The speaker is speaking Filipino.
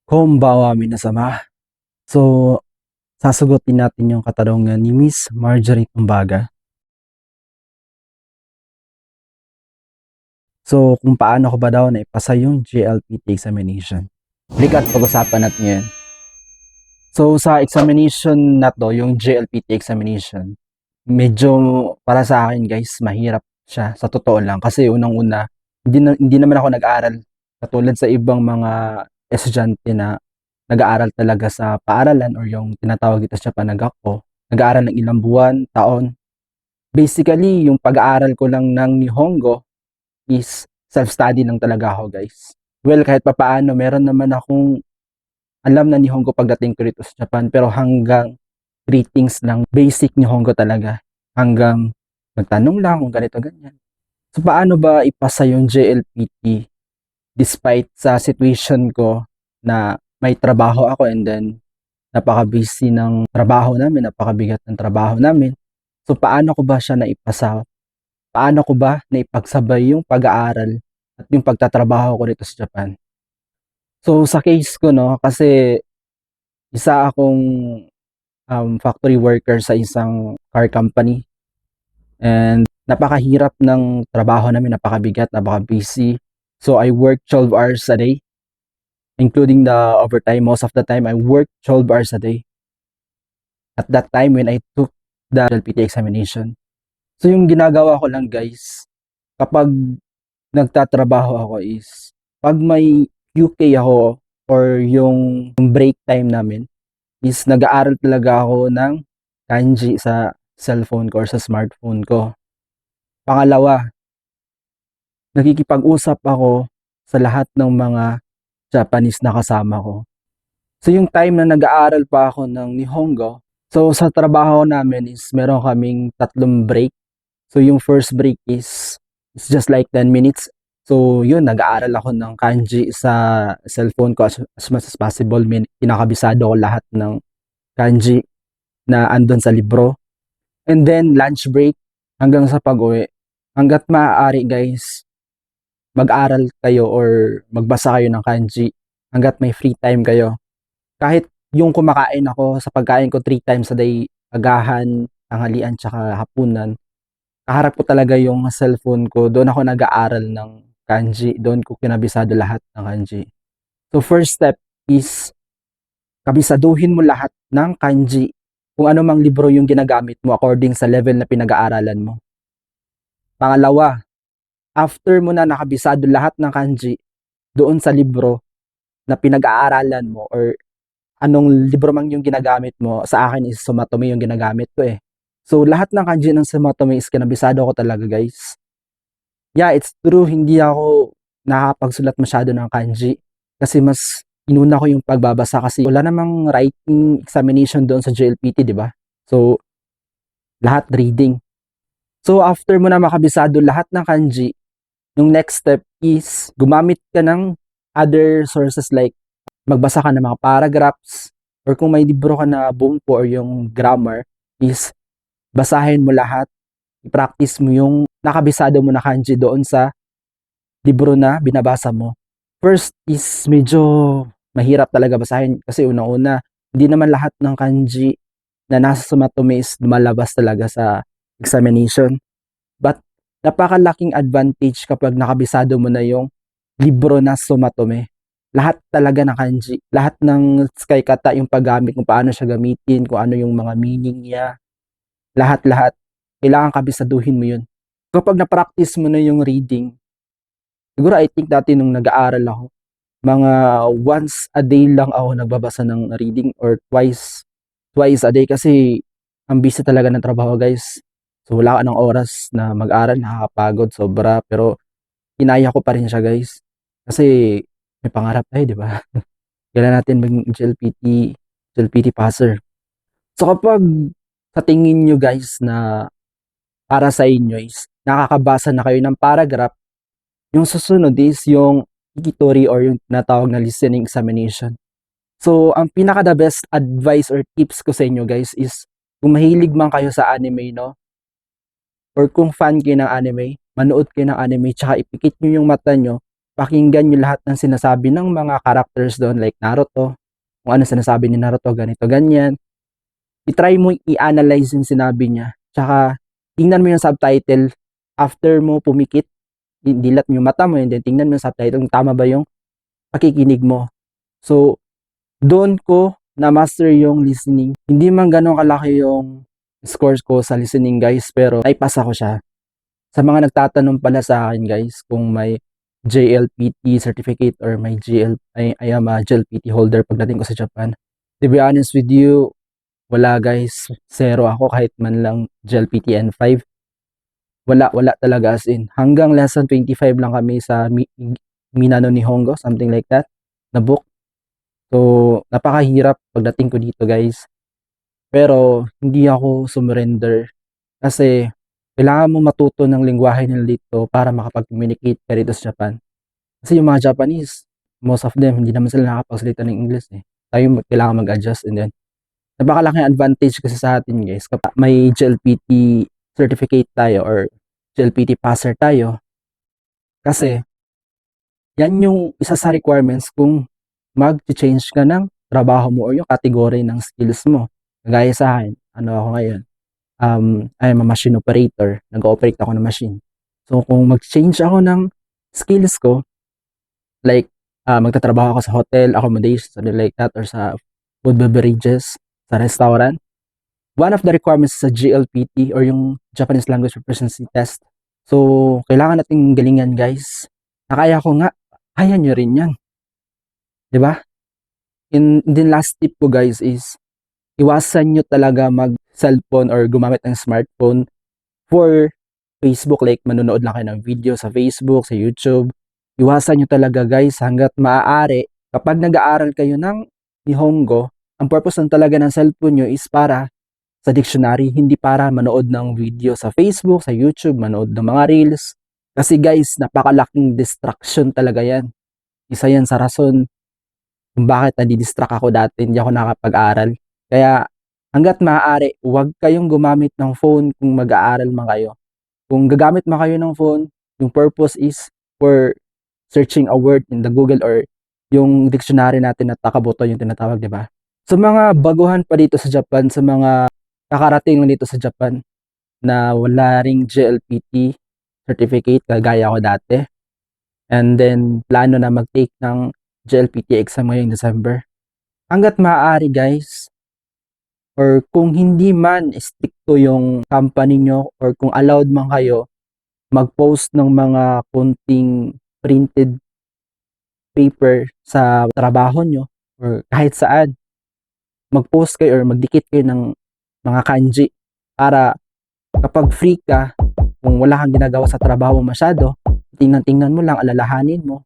Konbanwa minasama. So, sasagutin natin yung katanungan ni Miss Marjorie Tumbaga. So, kung paano ko ba daw naipasa yung JLPT examination. Halika at pag-usapan natin ngayon. So, sa examination na to, yung JLPT examination, medyo para sa akin guys, mahirap siya sa totoo lang. Kasi unang-una, hindi naman ako nag-aral katulad sa ibang mga estudyante na nag-aaral talaga sa paaralan or yung tinatawag dito sa Panagako. Nag-aaral ng ilang buwan, taon. Basically, yung pag-aaral ko lang ng Nihongo is self-study lang talaga ako, guys. Well, kahit papaano, meron naman akong alam na Nihongo pagdating ko rito sa Japan, pero hanggang greetings lang, basic Nihongo talaga. Hanggang nagtanong lang kung ganito, ganyan. So, paano ba ipasa yung JLPT despite sa situation ko na may trabaho ako and then napaka-busy ng trabaho namin, napakabigat ng trabaho namin. So, paano ko ba siya naipasa? Paano ko ba naipagsabay yung pag-aaral at yung pagtatrabaho ko dito sa Japan? So, sa case ko, no, kasi isa akong factory worker sa isang car company and napakahirap ng trabaho namin, napakabigat, napaka-busy. So, I work 12 hours a day, including the overtime. Most of the time, I work 12 hours a day. At that time when I took the LPT examination. So yung ginagawa ko lang guys, kapag nagtatrabaho ako is, pag may QK ako or yung break time namin, is nag-aaral talaga ako ng kanji sa cellphone ko or sa smartphone ko. Pangalawa, nakikipag-usap ako sa lahat ng mga Japanese na kasama ko. So yung time na nag-aaral pa ako ng Nihongo, so sa trabaho namin is meron kaming tatlong break. So yung first break is just like 10 minutes. So yun, nag-aaral ako ng kanji sa cellphone ko as much as possible. Pinakabisado ko lahat ng kanji na andon sa libro. And then lunch break hanggang sa pag-uwi. Hanggat maaari guys, mag-aral kayo or magbasa kayo ng kanji hanggat may free time kayo. Kahit yung kumakain ako, sa pagkain ko 3 times a day, agahan, tanghalian, tsaka hapunan, kaharap ko talaga yung cellphone ko, doon ako nag-aaral ng kanji, doon ko kinabisado lahat ng kanji. So first step is, kabisaduhin mo lahat ng kanji, kung ano mang libro yung ginagamit mo according sa level na pinag-aaralan mo. Pangalawa, after mo na nakabisado lahat ng kanji, doon sa libro na pinag-aaralan mo or anong libro mang yung ginagamit mo, sa akin is Sumatomo yung ginagamit ko eh. So, lahat ng kanji ng Sumatomo is kinabisado ko talaga guys. Yeah, it's true, hindi ako nakakapagsulat masyado ng kanji kasi mas inuna ko yung pagbabasa kasi wala namang writing examination doon sa JLPT, di ba? So, lahat reading. So, after mo na makabisado lahat ng kanji, yung next step is gumamit ka ng other sources like magbasa ka ng mga paragraphs or kung may libro ka na bumpo or yung grammar is basahin mo lahat, i-practice mo yung nakabisado mo na kanji doon sa libro na binabasa mo. First is medyo mahirap talaga basahin kasi unang-una, hindi naman lahat ng kanji na nasa Sumatomo is lumalabas talaga sa examination. But napakalaking advantage kapag nakabisado mo na yung libro na Sumatomo. Lahat talaga ng kanji, lahat ng tsukaikata, yung paggamit, kung paano siya gamitin, kung ano yung mga meaning niya, lahat-lahat, kailangan kabisaduhin mo yun. Kapag na-practice mo na yung reading, siguro I think dati nung nag-aaral ako, mga once a day lang ako nagbabasa ng reading or twice a day kasi ang busy talaga ng trabaho guys. So wala ka ng oras na mag-aral, nakakapagod, sobra, pero kinaya ko pa rin siya guys. Kasi may pangarap tayo, di ba? Kailangan natin maging JLPT passer. So kapag sa tingin nyo guys na para sa inyo is nakakabasa na kayo ng paragraph, yung susunod is yung ikitori or yung tinatawag na listening examination. So ang pinaka the best advice or tips ko sa inyo guys is kung mahilig man kayo sa anime, no? Or kung fan kayo ng anime, manood kayo ng anime, tsaka ipikit nyo yung mata nyo pakinggan niyo lahat ng sinasabi ng mga characters doon like Naruto, kung ano sinasabi ni Naruto, ganito, ganyan. I-try mo i-analyze yung sinabi niya. Tsaka, tingnan mo yung subtitle after mo pumikit, dilat mo yung mata mo, and then tingnan mo yung subtitle, kung tama ba yung pakikinig mo. So, doon ko na-master yung listening. Hindi man ganun kalaki yung scores ko sa listening, guys, pero naipasa ko siya. Sa mga nagtatanong pala sa akin, guys, kung may JLPT certificate or may I am a JLPT holder pagdating ko sa Japan. To be honest with you, wala, guys. Zero ako kahit man lang JLPT N5. Wala talaga, as in. Hanggang lesson 25 lang kami sa Minano Nihongo, something like that, na book. So, napakahirap pagdating ko dito, guys. Pero, hindi ako sumurrender. Kasi, kailangan mo matuto ng lingwahe nila dito para makapag-communicate ka dito sa Japan. Kasi yung mga Japanese, most of them, hindi naman sila nakapagsalita ng English eh. Tayo kailangan mag-adjust, and then, napakalaking advantage kasi sa atin, guys. Kapag may JLPT certificate tayo or JLPT passer tayo, kasi yan yung isa sa requirements kung mag-change ka ng trabaho mo or yung category ng skills mo. Gaya sa akin, ano ako ngayon, I'm a machine operator. Nag-ooperate ako ng machine. So, kung mag-change ako ng skills ko, like, magtatrabaho ako sa hotel, accommodation, something like that, or sa food beverages, sa restaurant, one of the requirements sa GLPT or yung Japanese Language Proficiency Test. So, kailangan nating galingan, guys. Nakaya ko nga, kaya nyo rin yan. 'Di ba? And then last tip ko, guys, is iwasan nyo talaga mag-cellphone or gumamit ng smartphone for Facebook, like manonood lang kayo ng video sa Facebook, sa YouTube. Iwasan nyo talaga, guys, hanggat maaari. Kapag nag-aaral kayo ng Nihongo, ang purpose lang talaga ng cellphone nyo is para sa dictionary, hindi para manood ng video sa Facebook, sa YouTube, manood ng mga reels. Kasi, guys, napakalaking distraction talaga yan. Isa yan sa rason kung bakit nadidistract ako dati, hindi ako nakapag-aral. Kaya, hanggat maaari, huwag kayong gumamit ng phone kung mag-aaral man kayo. Kung gagamit man kayo ng phone, yung purpose is for searching a word in the Google or yung dictionary natin na takabuto yung tinatawag, di ba? Sa mga baguhan pa dito sa Japan, sa mga kakarating lang dito sa Japan na wala ring JLPT certificate kagaya ko dati, and then plano na mag-take ng JLPT exam ngayong December. Hanggat maaari, guys, or kung hindi man stricto yung company nyo or kung allowed man kayo mag-post ng mga kunting printed paper sa trabaho nyo or kahit saan, mag-post kayo or magdikit kayo ng mga kanji para kapag free ka, kung wala kang ginagawa sa trabaho masyado, tingnan-tingnan mo lang, alalahanin mo,